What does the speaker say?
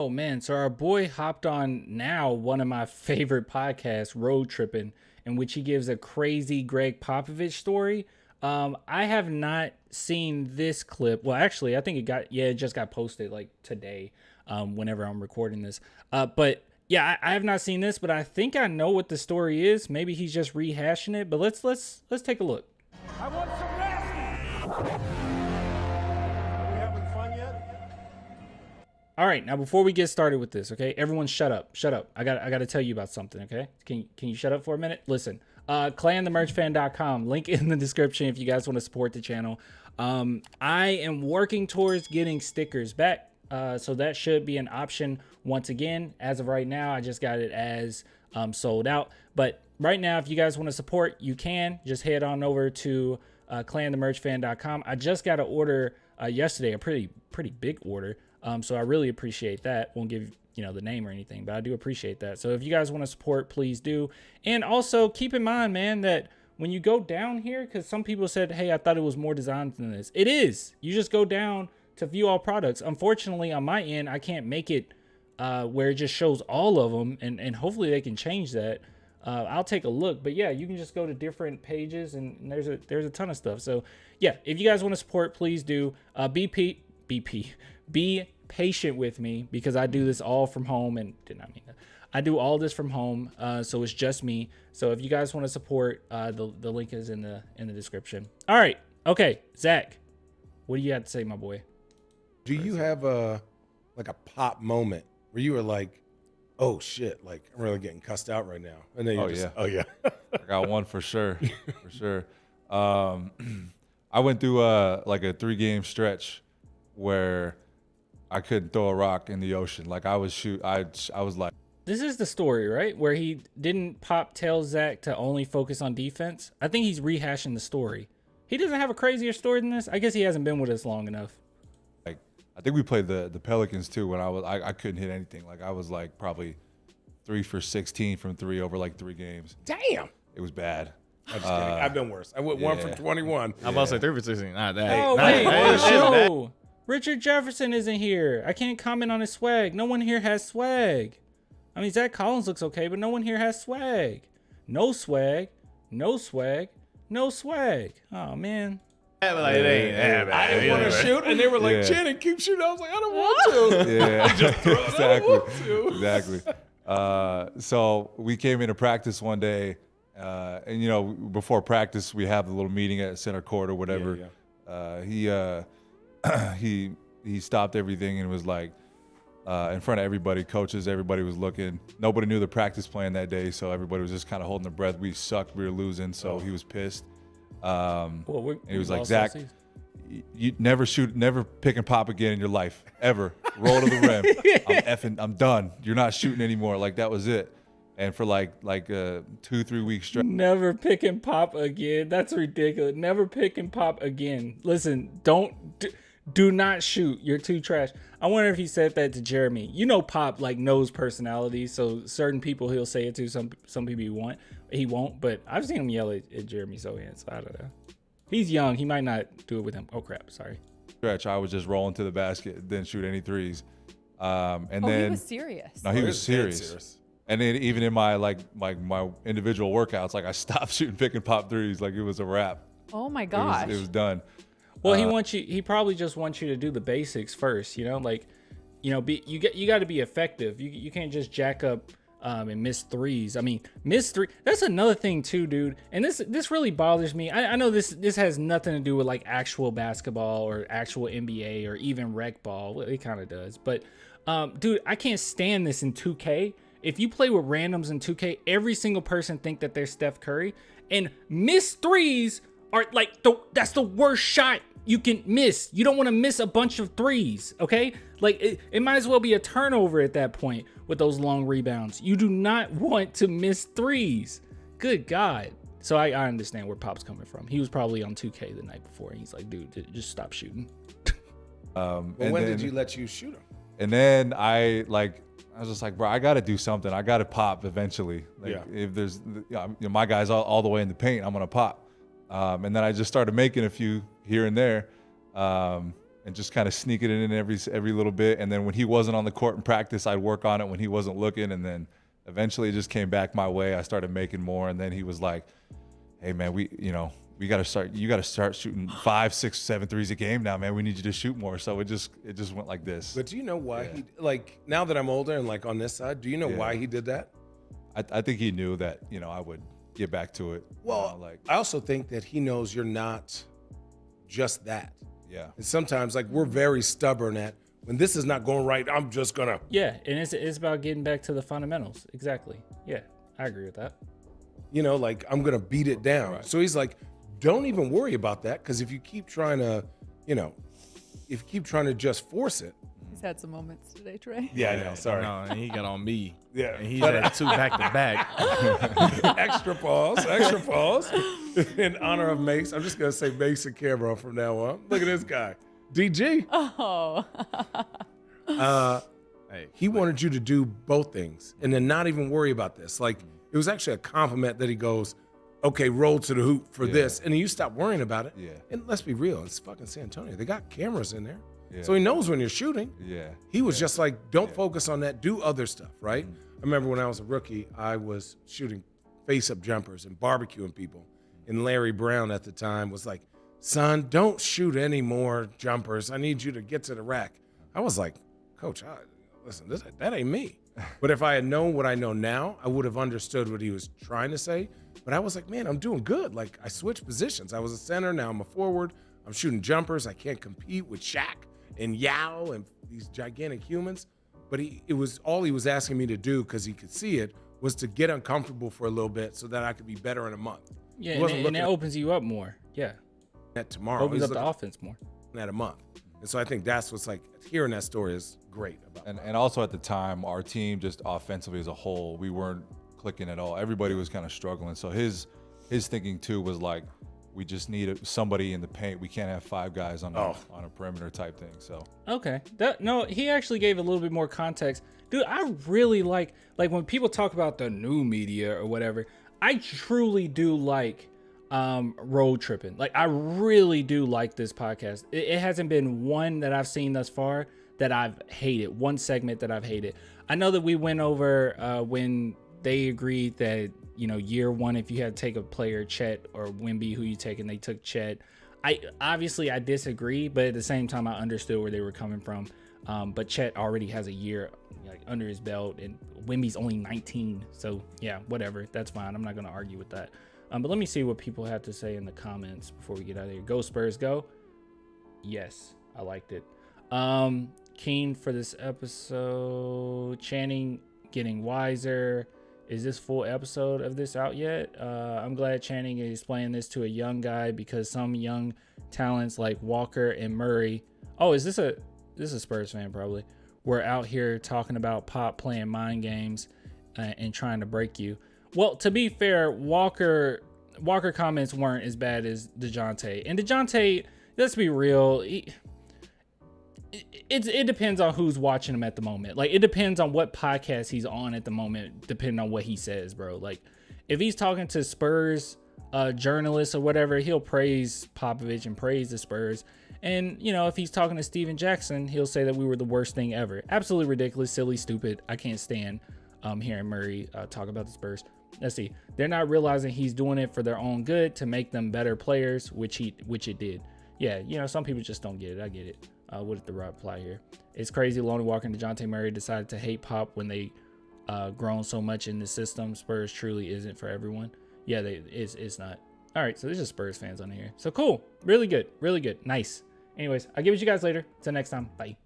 Oh man, so our boy hopped on now one of my favorite podcasts, Road Tripping, in which he gives a crazy Gregg Popovich story. I have not seen this clip. Well, actually, I think it just got posted like today, whenever I'm recording this. But yeah, I have not seen this, but I think I know what the story is. Maybe he's just rehashing it, but let's take a look. I want some rest. Are we having fun yet? All right, now before we get started with this, okay, everyone shut up. I got to tell you about something, okay? Can you shut up for a minute? Listen, clanthemerchfan.com, link in the description if you guys want to support the channel. I am working towards getting stickers back, so that should be an option once again. As of right now, I just got it as sold out, but right now, if you guys want to support, you can just head on over to clanthemerchfan.com. I just got an order yesterday, a pretty big order. So I really appreciate that. Won't give the name or anything, but I do appreciate that. So if you guys want to support, please do. And also keep in mind, man, that when you go down here, because some people said, hey, I thought it was more designed than this. It is. You just go down to view all products. Unfortunately, on my end, I can't make it where it just shows all of them, and hopefully they can change that. I'll take a look, but yeah, you can just go to different pages, and there's a ton of stuff. So yeah, if you guys want to support, please do. Be patient with me because I do this all from home, and did not mean that. I do all this from home, so it's just me. So if you guys want to support, the link is in the description. All right, okay, Zach, what do you have to say, my boy? Do you have a pop moment where you were like, oh shit, like I'm really getting cussed out right now? And then Oh yeah. I got one for sure. For sure. I went through a 3-game stretch where I couldn't throw a rock in the ocean. Like I was like, This is the story, right? Where he didn't Pop tell Zach to only focus on defense. I think he's rehashing the story. He doesn't have a crazier story than this. I guess he hasn't been with us long enough. I think we played the Pelicans too when I couldn't hit anything. Like I was like probably 3 for 16 from 3 over like 3 games. damn. It was bad. I'm just kidding. I've been worse. I went 1 for 21. I'm about to say 3 for 16. Not that. Oh, Not wait, that. no. Richard Jefferson isn't here. I can't comment on his swag. No one here has swag. I mean, Zach Collins looks okay, but no one here has swag. No swag. No swag. No swag. Oh, man. Like, it ain't that bad. I didn't want to shoot, and they were like, Channing, keep shooting. I was like, I don't want to. Yeah, Just throw it. I don't want to. Exactly. So we came into practice one day, and before practice we have the little meeting at center court or whatever. He stopped everything and was like, in front of everybody, coaches, everybody was looking. Nobody knew the practice plan that day, so everybody was just kind of holding their breath. We sucked, we were losing, so he was pissed. And he was like, Zach, you never pick and pop again in your life, ever. Roll to the rim. I'm done. You're not shooting anymore. Like that was it. And for like 2-3 weeks straight. Never pick and pop again. That's ridiculous. Never pick and pop again. Listen, do not shoot. You're too trash. I wonder if he said that to Jeremy. Pop knows personality, so certain people he'll say it to. Some people he won't. But I've seen him yell at Jeremy Sohan, so I don't know. He's young. He might not do it with him. Oh crap! Sorry. Stretch. I was just rolling to the basket, didn't shoot any threes. And then he was serious. No, he was serious. And then even in my my individual workouts, I stopped shooting pick and pop threes. Like it was a wrap. Oh my gosh. It was done. Well, he probably just wants you to do the basics first, you got to be effective. You can't just jack up and miss threes. I mean, miss three. That's another thing too, dude. And this really bothers me. I know this has nothing to do with actual basketball or actual NBA or even rec ball. Well, it kind of does. But dude, I can't stand this in 2K. If you play with randoms in 2K, every single person think that they're Steph Curry, and miss threes are that's the worst shot you can miss. You don't want to miss a bunch of threes, okay? It might as well be a turnover at that point with those long rebounds. You do not want to miss threes. Good God. So I understand where Pop's coming from. He was probably on 2K the night before, and he's like, dude, just stop shooting. When did you let you shoot him? And then I was just like, bro, I got to do something. I got to pop eventually. If there's my guys all the way in the paint, I'm going to pop. And then I just started making a few here and there. And and just kind of sneak it in every little bit. And then when he wasn't on the court in practice, I'd work on it when he wasn't looking. And then eventually it just came back my way. I started making more. And then he was like, hey, man, you got to start shooting 5, 6, 7 threes a game now, man. We need you to shoot more. So it just went like this. But do you know why he, like, now that I'm older and like on this side, do you know why he did that? I think he knew that, I would get back to it. Well, I also think that he knows you're not just that. Yeah. And sometimes, like, we're very stubborn at when this is not going right, I'm just going to. Yeah, and it's about getting back to the fundamentals. Exactly. Yeah, I agree with that. Like, I'm going to beat it down. Right. So he's like, don't even worry about that, because if you keep trying to, just force it. He's had some moments today, Trey. Yeah, I know. Sorry. No, and he got on me. Yeah. And he had 2 back to back. Extra pause. In honor of Mace. I'm just going to say Mace and Cameron from now on. Look at this guy. DG. Oh. He wanted you to do both things and then not even worry about this. Like, it was actually a compliment that he goes, okay, roll to the hoop for this. And then you stop worrying about it. Yeah. And let's be real. It's fucking San Antonio. They got cameras in there. Yeah. So he knows when you're shooting. Yeah. He was just like, don't focus on that. Do other stuff, right? I remember when I was a rookie, I was shooting face-up jumpers and barbecuing people. And Larry Brown at the time was like, son, don't shoot any more jumpers. I need you to get to the rack. I was like, Coach, listen, that ain't me. But if I had known what I know now, I would have understood what he was trying to say. But I was like, man, I'm doing good. Like, I switched positions. I was a center, now I'm a forward. I'm shooting jumpers. I can't compete with Shaq and Yao and these gigantic humans. But it was all he was asking me to do, because he could see it, was to get uncomfortable for a little bit so that I could be better in a month. Yeah, He wasn't and it looking opens you up more. Yeah, at tomorrow. opens He was up the looking offense more. at a month. And so I think that's what's like, hearing that story is great. And also at the time, our team just offensively as a whole, we weren't clicking at all. Everybody was kind of struggling. So his thinking too was like, we just need somebody in the paint. We can't have 5 guys on a perimeter type thing. So Okay. He actually gave a little bit more context. Dude, I really like when people talk about the new media or whatever, I truly do like road tripping. Like, I really do like this podcast. It hasn't been one that I've seen thus far that I've hated. One segment that I've hated. I know that we went over when they agreed that, year one, if you had to take a player, Chet or Wemby, who you take, and they took Chet. I disagree, but at the same time, I understood where they were coming from. But Chet already has a year under his belt, and Wemby's only 19. So yeah, whatever. That's fine. I'm not going to argue with that. But let me see what people have to say in the comments before we get out of here. Go Spurs, go. Yes, I liked it. Keen for this episode. Channing getting wiser. Is this full episode of this out yet? I'm glad Channing is playing this to a young guy, because some young talents like Walker and Murray. Oh, is this a Spurs fan probably? We're out here talking about Pop playing mind games and trying to break you. Well, to be fair, Walker comments weren't as bad as DeJounte. And DeJounte, let's be real, it depends on who's watching him at the moment. Like, it depends on what podcast he's on at the moment, depending on what he says, bro. Like, if he's talking to Spurs journalists or whatever, he'll praise Popovich and praise the Spurs. And, if he's talking to Steven Jackson, he'll say that we were the worst thing ever. Absolutely ridiculous, silly, stupid. I can't stand hearing Murray talk about the Spurs. Let's see. They're not realizing he's doing it for their own good, to make them better players, which it did. Yeah, some people just don't get it. I get it. What is the right reply here? It's crazy. Lonnie Walker and DeJounte Murray decided to hate Pop when they grown so much in the system. Spurs truly isn't for everyone. Yeah, it's not. All right, so there's just Spurs fans on here. So cool. Really good. Really good. Nice. Anyways, I'll get with you guys later. Till next time. Bye.